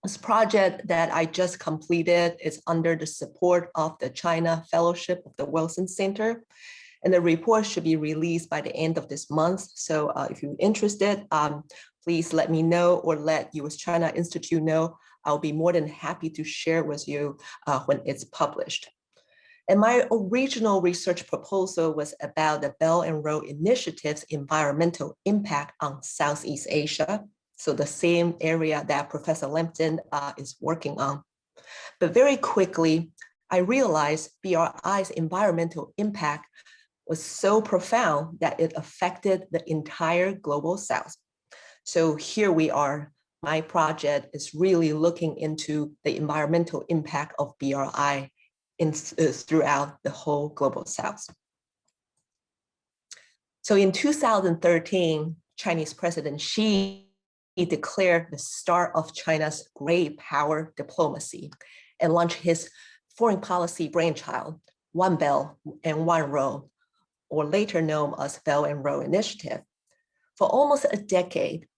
This project that I just completed is under the support of the China Fellowship of the Wilson Center. And the report should be released by the end of this month. So if you're interested, please let me know or let US-China Institute know. I'll be more than happy to share with you when it's published. And my original research proposal was about the Belt and Road Initiative's environmental impact on Southeast Asia. So the same area that Professor Lambton is working on. But very quickly, I realized BRI's environmental impact was so profound that it affected the entire global South. So here we are. My project is really looking into the environmental impact of BRI throughout the whole global South. So in 2013, Chinese President Xi declared the start of China's great power diplomacy and launched his foreign policy brainchild, One Belt and One Road, or later known as Belt and Road Initiative. For almost a decade,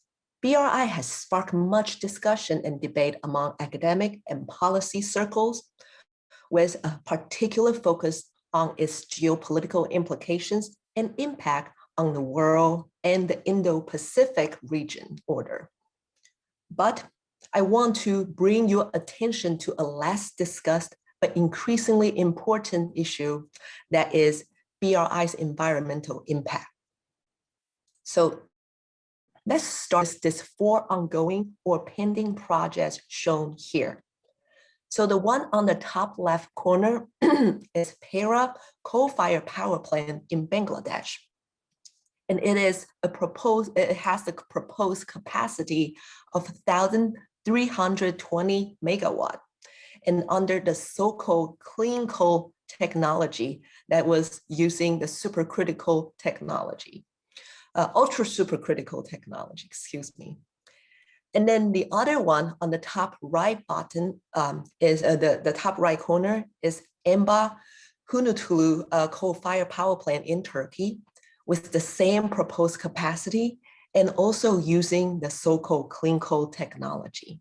BRI has sparked much discussion and debate among academic and policy circles, with a particular focus on its geopolitical implications and impact on the world and the Indo-Pacific region order. But I want to bring your attention to a less discussed but increasingly important issue, that is BRI's environmental impact. So let's start with these 4 ongoing or pending projects shown here. So the one on the top left corner is Perak coal-fired power plant in Bangladesh. And it has the proposed capacity of 1,320 megawatt. And under the so-called clean coal technology that was using the supercritical technology, ultra supercritical technology, excuse me. And then the other one on the top right button is the top right corner is Emba Hunutulu coal-fired power plant in Turkey, with the same proposed capacity and also using the so-called clean coal technology.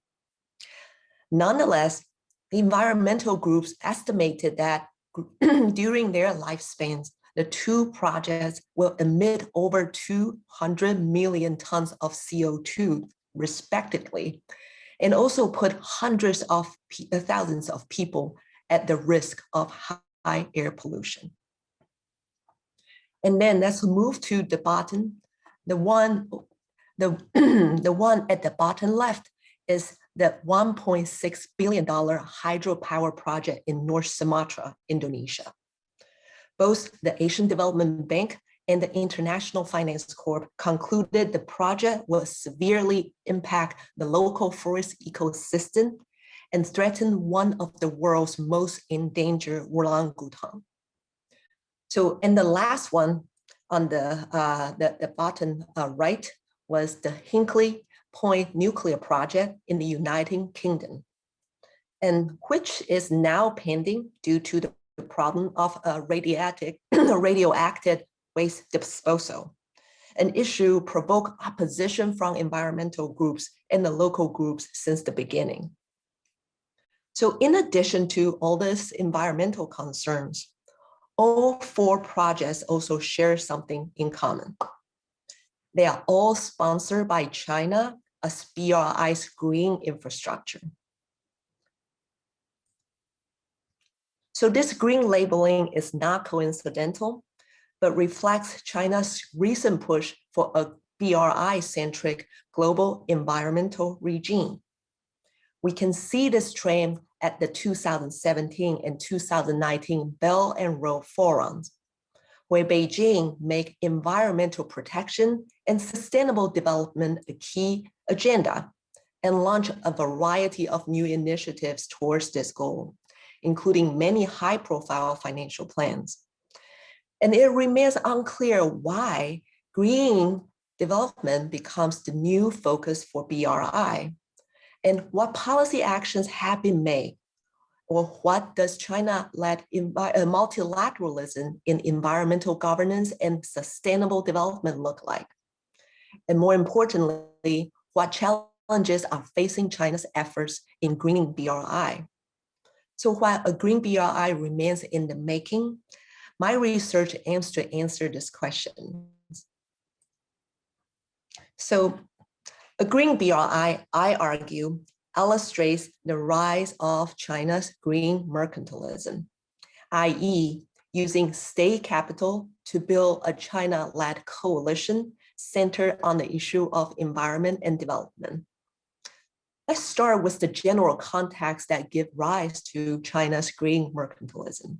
Nonetheless, the environmental groups estimated that during their lifespans, the 2 projects will emit over 200 million tons of CO2 respectively, and also put hundreds of thousands of people at the risk of high air pollution. And then let's move to the bottom. The one at the bottom left is the $1.6 billion hydropower project in North Sumatra, Indonesia. Both the Asian Development Bank and the International Finance Corp concluded the project will severely impact the local forest ecosystem and threaten one of the world's most endangered orangutan. So, and the last one on the bottom right was the Hinkley Point nuclear project in the United Kingdom, and which is now pending due to the problem of radioactive waste disposal, an issue provoked opposition from environmental groups and the local groups since the beginning. So in addition to all these environmental concerns, all 4 projects also share something in common. They are all sponsored by China as BRI's green infrastructure. So this green labeling is not coincidental, but reflects China's recent push for a BRI-centric global environmental regime. We can see this trend at the 2017 and 2019 Belt and Road Forums, where Beijing made environmental protection and sustainable development a key agenda and launched a variety of new initiatives towards this goal, including many high-profile financial plans. And it remains unclear why green development becomes the new focus for BRI, and what policy actions have been made, or what does China-led multilateralism in environmental governance and sustainable development look like? And more importantly, what challenges challenges are facing China's efforts in greening BRI. So while a green BRI remains in the making, my research aims to answer this question. So a green BRI, I argue, illustrates the rise of China's green mercantilism, i.e., using state capital to build a China-led coalition centered on the issue of environment and development. Let's start with the general context that gives rise to China's green mercantilism.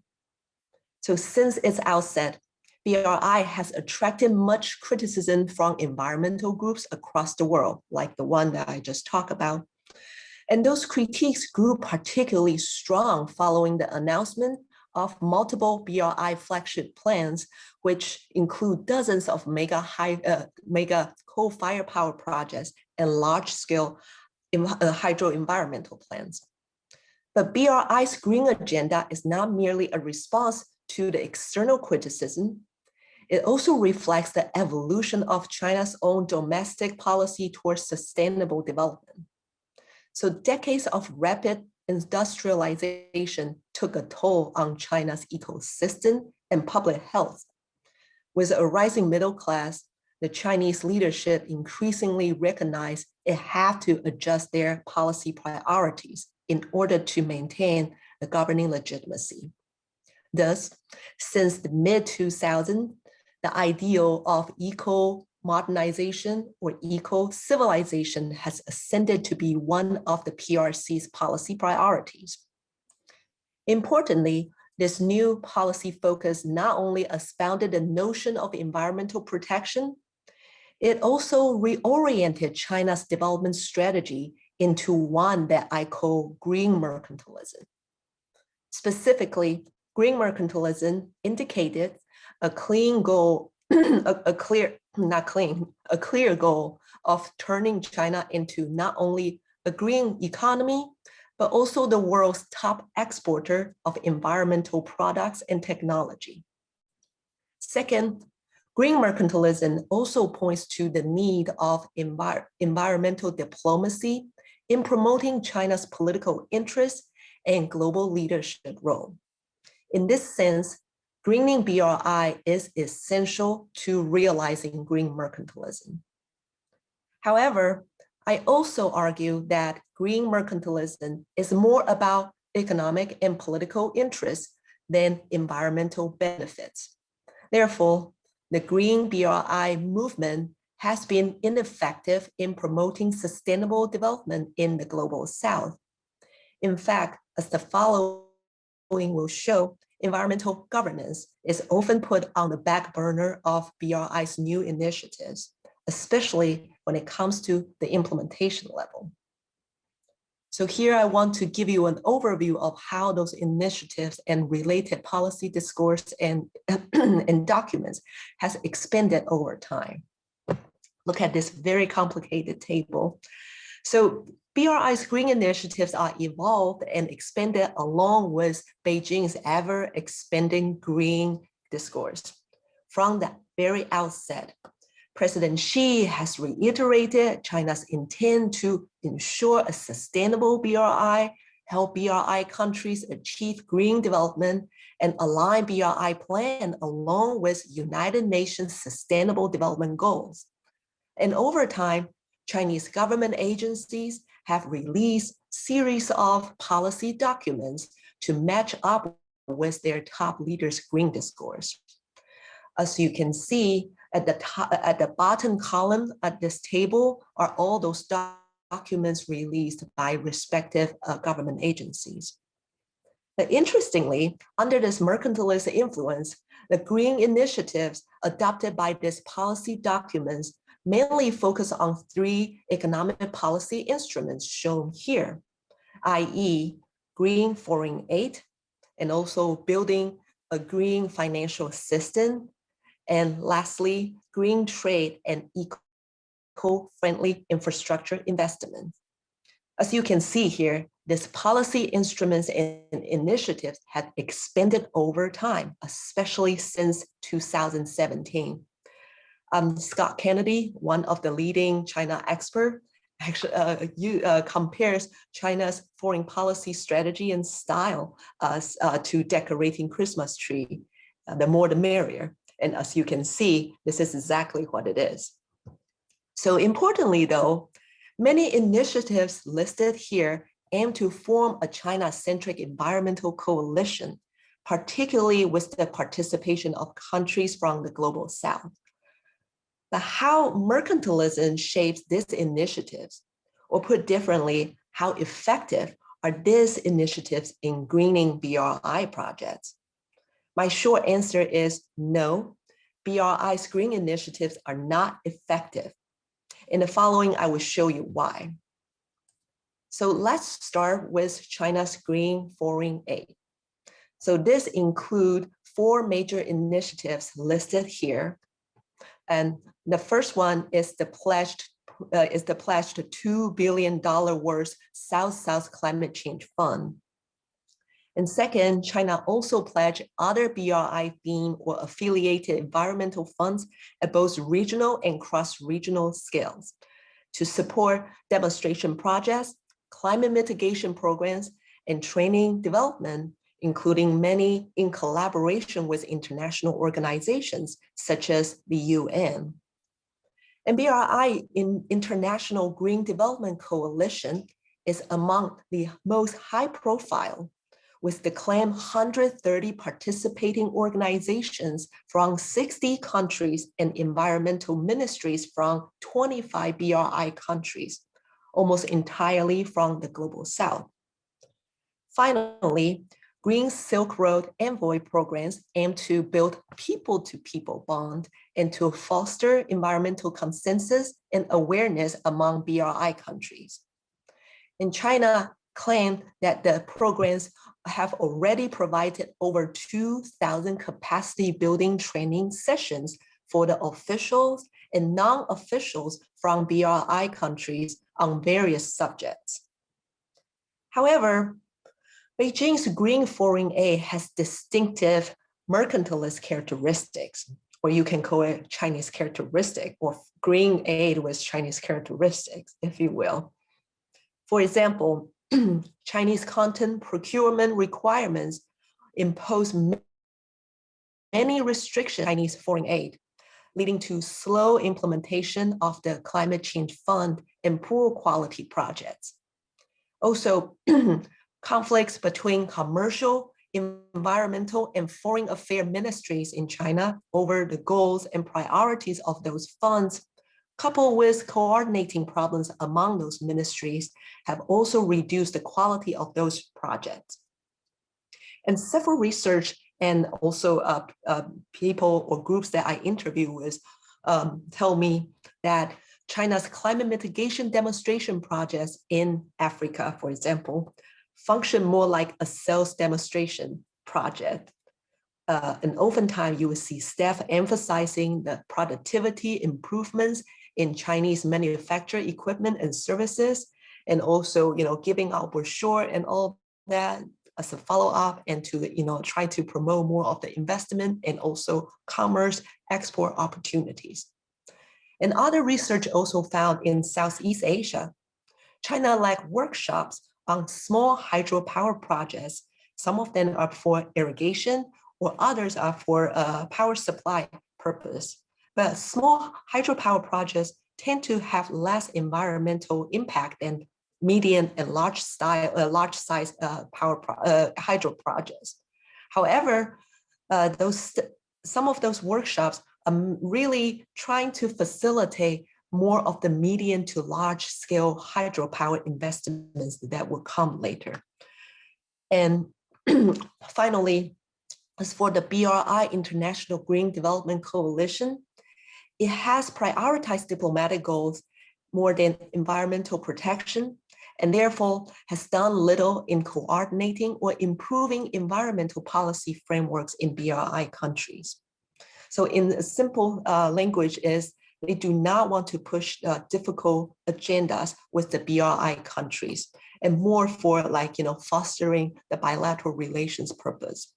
So since its outset, BRI has attracted much criticism from environmental groups across the world, like the one that I just talked about. And those critiques grew particularly strong following the announcement of multiple BRI flagship plans, which include dozens of mega coal-fired power projects and large-scale hydro-environmental plans. But BRI's green agenda is not merely a response to the external criticism. It also reflects the evolution of China's own domestic policy towards sustainable development. So decades of rapid industrialization took a toll on China's ecosystem and public health. With a rising middle class, the Chinese leadership increasingly recognized it had to adjust their policy priorities in order to maintain the governing legitimacy. Thus, since the mid-2000s, the ideal of eco-modernization or eco-civilization has ascended to be one of the PRC's policy priorities. Importantly, this new policy focus not only expounded the notion of environmental protection, it also reoriented China's development strategy into one that I call green mercantilism. Specifically, green mercantilism indicated a clear goal of turning China into not only a green economy, but also the world's top exporter of environmental products and technology. Second, green mercantilism also points to the need of environmental diplomacy in promoting China's political interests and global leadership role. In this sense, greening BRI is essential to realizing green mercantilism. However, I also argue that green mercantilism is more about economic and political interests than environmental benefits. Therefore, the green BRI movement has been ineffective in promoting sustainable development in the global South. In fact, as the following will show, environmental governance is often put on the back burner of BRI's new initiatives, especially when it comes to the implementation level. So here I want to give you an overview of how those initiatives and related policy discourse and, and documents has expanded over time. Look at this very complicated table. So BRI's green initiatives are evolved and expanded along with Beijing's ever-expanding green discourse. From the very outset, President Xi has reiterated China's intent to ensure a sustainable BRI, help BRI countries achieve green development, and align BRI plan along with United Nations Sustainable Development Goals. And over time, Chinese government agencies have released series of policy documents to match up with their top leaders' green discourse. As you can see, at the bottom column at this table are all those documents released by respective government agencies. But interestingly, under this mercantilist influence, the green initiatives adopted by these policy documents mainly focus on three economic policy instruments shown here, i.e. green foreign aid, and also building a green financial system, and lastly, green trade and eco-friendly infrastructure investment. As you can see here, these policy instruments and initiatives have expanded over time, especially since 2017. Scott Kennedy, one of the leading China experts, actually compares China's foreign policy strategy and style to decorating Christmas tree. The more the merrier. And as you can see, this is exactly what it is. So importantly though, many initiatives listed here aim to form a China-centric environmental coalition, particularly with the participation of countries from the global south. But how mercantilism shapes these initiatives, or put differently, how effective are these initiatives in greening BRI projects? My short answer is no, BRI's green initiatives are not effective. In the following, I will show you why. So let's start with China's green foreign aid. So this includes 4 major initiatives listed here. And the first one is the pledged $2 billion worth South-South Climate Change Fund. And second, China also pledged other BRI themed or affiliated environmental funds at both regional and cross-regional scales to support demonstration projects, climate mitigation programs, and training development, including many in collaboration with international organizations such as the UN. And BRI International Green Development Coalition is among the most high profile, with the claim 130 participating organizations from 60 countries and environmental ministries from 25 BRI countries, almost entirely from the global south. Finally, Green Silk Road Envoy programs aim to build people-to-people bond and to foster environmental consensus and awareness among BRI countries. In China, claimed that the programs have already provided over 2,000 capacity building training sessions for the officials and non-officials from BRI countries on various subjects. However, Beijing's green foreign aid has distinctive mercantilist characteristics, or you can call it Chinese characteristic, or green aid with Chinese characteristics, if you will. For example, Chinese content procurement requirements impose many restrictions on Chinese foreign aid, leading to slow implementation of the climate change fund and poor quality projects. Also, conflicts between commercial, environmental, and foreign affairs ministries in China over the goals and priorities of those funds, coupled with coordinating problems among those ministries, have also reduced the quality of those projects. And several research and also people or groups that I interview with tell me that China's climate mitigation demonstration projects in Africa, for example, function more like a sales demonstration project. And oftentimes you will see staff emphasizing the productivity improvements in Chinese manufactured equipment and services, and also, giving out brochure and all that as a follow-up, and to, try to promote more of the investment and also commerce export opportunities. And other research also found in Southeast Asia, China led workshops on small hydropower projects. Some of them are for irrigation, or others are for power supply purpose. But small hydropower projects tend to have less environmental impact than medium and large size hydro projects. However, some of those workshops are really trying to facilitate more of the medium to large scale hydropower investments that will come later. And finally, as for the BRI International Green Development Coalition, it has prioritized diplomatic goals more than environmental protection, and therefore has done little in coordinating or improving environmental policy frameworks in BRI countries. So in a simple language is, they do not want to push difficult agendas with the BRI countries, and more for fostering the bilateral relations purpose.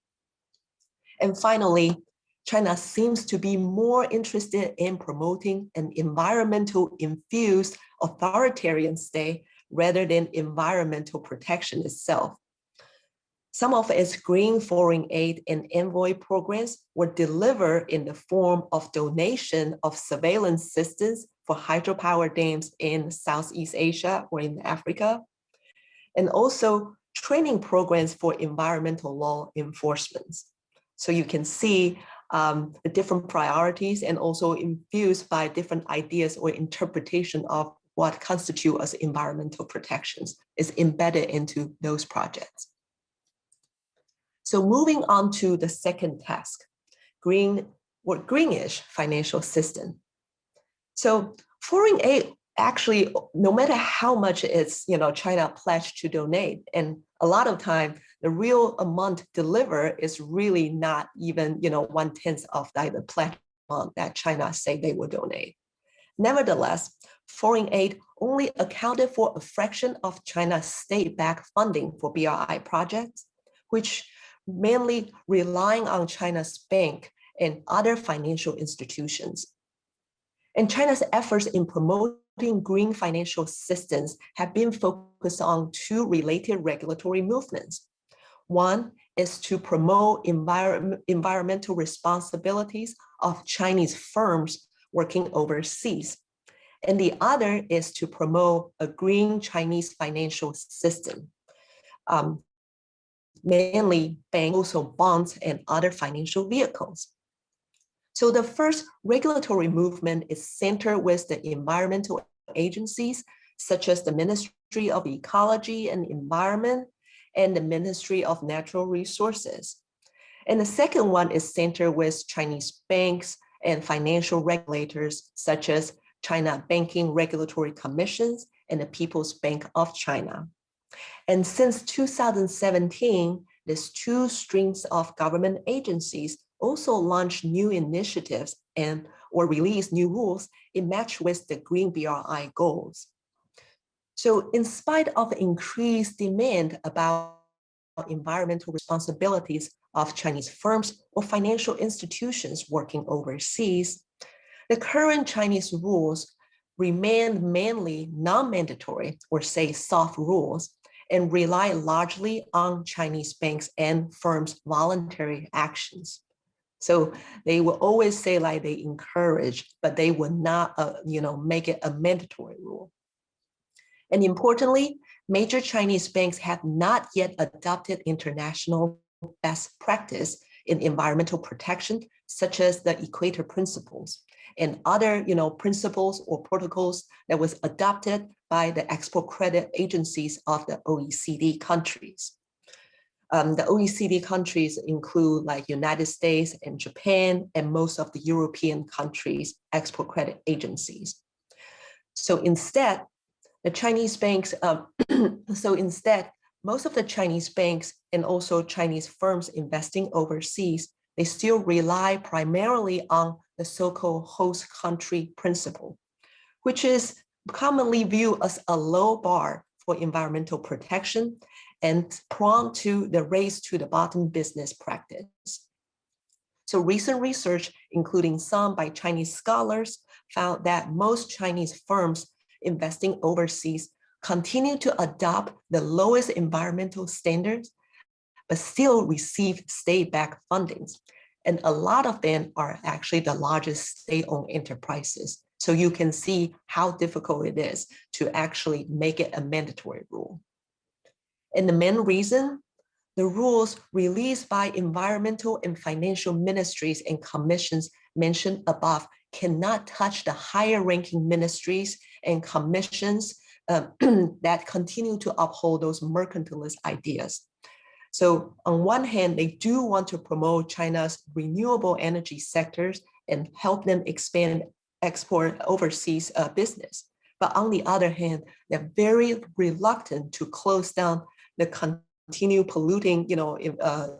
And finally, China seems to be more interested in promoting an environmental-infused authoritarian state rather than environmental protection itself. Some of its green foreign aid and envoy programs were delivered in the form of donation of surveillance systems for hydropower dams in Southeast Asia or in Africa, and also training programs for environmental law enforcement. So you can see the different priorities and also infused by different ideas or interpretation of what constitute as environmental protections is embedded into those projects. So moving on to the second task, greenish financial system. So foreign aid actually, no matter how much it's China pledged to donate, and a lot of time the real amount delivered is really not even 1/10 of the pledge amount that China say they will donate. Nevertheless, foreign aid only accounted for a fraction of China's state-backed funding for BRI projects, which mainly relying on China's bank and other financial institutions. And China's efforts in promoting green financial systems have been focused on two related regulatory movements. One is to promote environmental responsibilities of Chinese firms working overseas. And the other is to promote a green Chinese financial system. Mainly banks, also bonds and other financial vehicles. So the first regulatory movement is centered with the environmental agencies, such as the Ministry of Ecology and Environment and the Ministry of Natural Resources. And the second one is centered with Chinese banks and financial regulators, such as China Banking Regulatory Commissions and the People's Bank of China. And since 2017, these two streams of government agencies also launched new initiatives or released new rules in match with the Green BRI goals. So in spite of increased demand about environmental responsibilities of Chinese firms or financial institutions working overseas, the current Chinese rules remain mainly non-mandatory or say soft rules and rely largely on Chinese banks and firms' voluntary actions. So they will always say like they encourage, but they will not make it a mandatory rule. And importantly, major Chinese banks have not yet adopted international best practice in environmental protection, such as the Equator Principles and other principles or protocols that was adopted by the export credit agencies of the OECD countries. The OECD countries include like United States and Japan and most of the European countries' export credit agencies. So instead, the Chinese banks, most of the Chinese banks and also Chinese firms investing overseas, they still rely primarily on the so-called host country principle, which is commonly viewed as a low bar for environmental protection and prone to the race to the bottom business practice. So recent research, including some by Chinese scholars, found that most Chinese firms investing overseas continue to adopt the lowest environmental standards, but still receive state-backed fundings. And a lot of them are actually the largest state-owned enterprises. So you can see how difficult it is to actually make it a mandatory rule. And the main reason, the rules released by environmental and financial ministries and commissions mentioned above cannot touch the higher ranking ministries and commissions that continue to uphold those mercantilist ideas. So on one hand, they do want to promote China's renewable energy sectors and help them expand export overseas business. But on the other hand, they're very reluctant to close down the continue polluting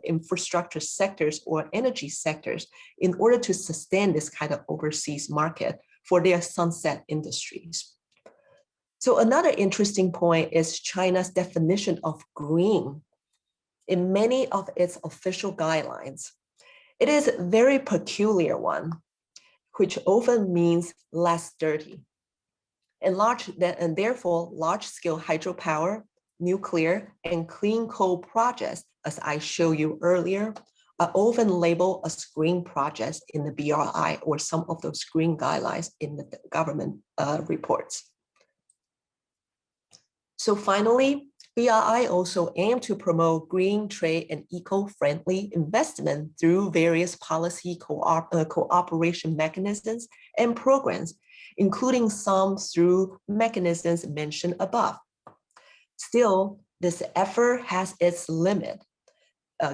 infrastructure sectors or energy sectors in order to sustain this kind of overseas market for their sunset industries. So another interesting point is China's definition of green. In many of its official guidelines, It is a very peculiar one, which often means less dirty. And therefore, large-scale hydropower, nuclear, and clean coal projects, as I showed you earlier, are often labeled as green projects in the BRI or some of those green guidelines in the government reports. So finally, BRI also aim to promote green trade and eco-friendly investment through various policy cooperation mechanisms and programs, including some through mechanisms mentioned above. Still, this effort has its limit,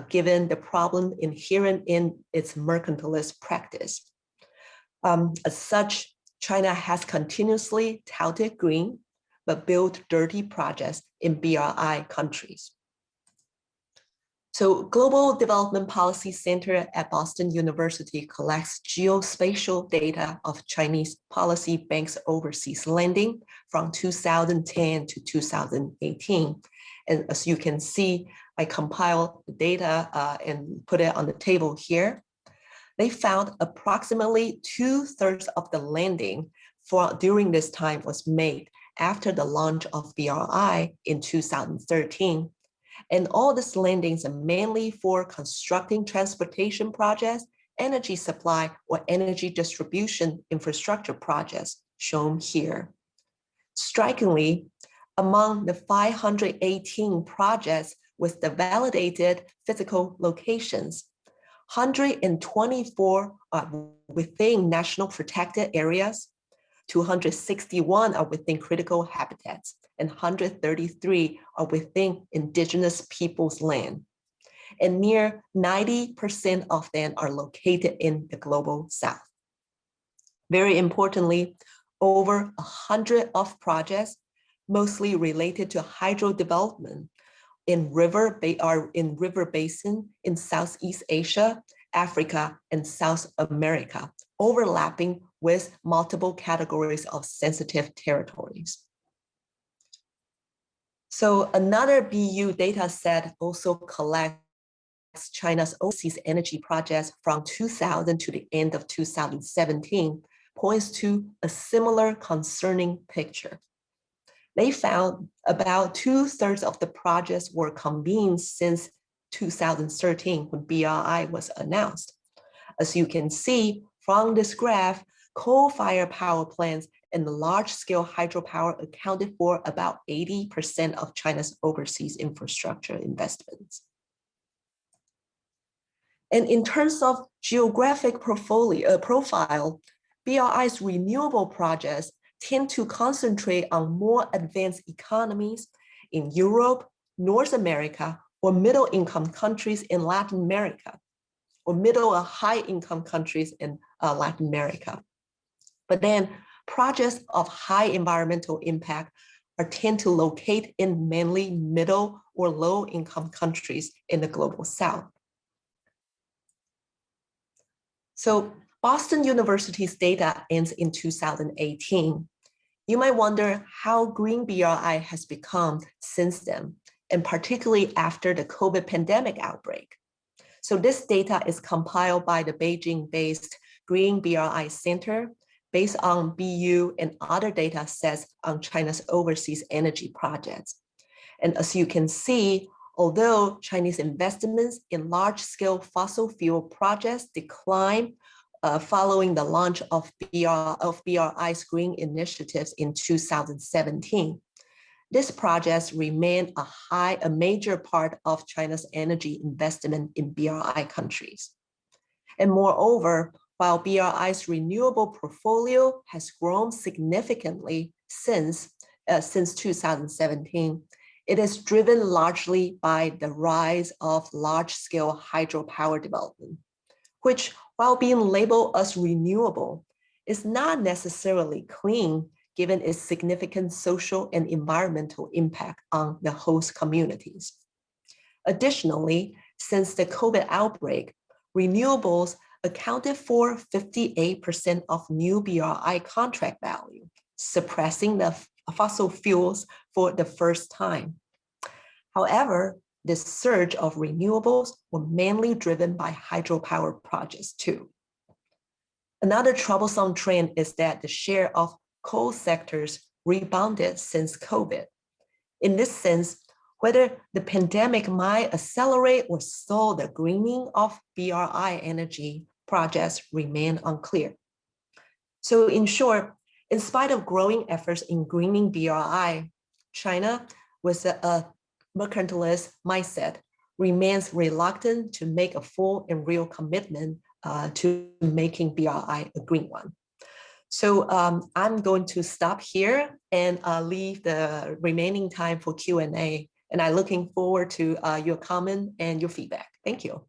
given the problem inherent in its mercantilist practice. As such, China has continuously touted green, but built dirty projects in BRI countries. So Global Development Policy Center at Boston University collects geospatial data of Chinese policy banks' overseas lending from 2010 to 2018. And as you can see, I compiled the data and put it on the table here. They found approximately 2/3 of the lending during this time was made after the launch of BRI in 2013. And all these lendings are mainly for constructing transportation projects, energy supply, or energy distribution infrastructure projects shown here. Strikingly, among the 518 projects with the validated physical locations, 124 are within national protected areas, 261 are within critical habitats, and 133 are within indigenous peoples' land. And near 90% of them are located in the global south. Very importantly, over 100 of projects, mostly related to hydro development, in river basin in Southeast Asia, Africa, and South America, overlapping with multiple categories of sensitive territories. So another BU data set also collects China's overseas energy projects from 2000 to the end of 2017, points to a similar concerning picture. They found about 2/3 of the projects were convened since 2013 when BRI was announced. As you can see from this graph, coal-fired power plants and large-scale hydropower accounted for about 80% of China's overseas infrastructure investments. And in terms of geographic profile, BRI's renewable projects tend to concentrate on more advanced economies in Europe, North America, or middle-income countries in Latin America, or middle or high-income countries in Latin America. But then projects of high environmental impact tend to locate in mainly middle or low-income countries in the global south. So Boston University's data ends in 2018. You might wonder how green BRI has become since then, and particularly after the COVID pandemic outbreak. So this data is compiled by the Beijing-based Green BRI Center based on BU and other data sets on China's overseas energy projects. And as you can see, although Chinese investments in large-scale fossil fuel projects declined following the launch of BRI's green initiatives in 2017, these projects remain a major part of China's energy investment in BRI countries. And moreover, while BRI's renewable portfolio has grown significantly since 2017, it is driven largely by the rise of large-scale hydropower development, which, while being labeled as renewable, is not necessarily clean given its significant social and environmental impact on the host communities. Additionally, since the COVID outbreak, renewables accounted for 58% of new BRI contract value, suppressing the fossil fuels for the first time. However, this surge of renewables were mainly driven by hydropower projects too. Another troublesome trend is that the share of coal sectors rebounded since COVID. In this sense, whether the pandemic might accelerate or slow the greening of BRI energy projects remain unclear. So in short, in spite of growing efforts in greening BRI, China, with a mercantilist mindset, remains reluctant to make a full and real commitment to making BRI a green one. So I'm going to stop here and leave the remaining time for Q&A. And I'm looking forward to your comment and your feedback. Thank you.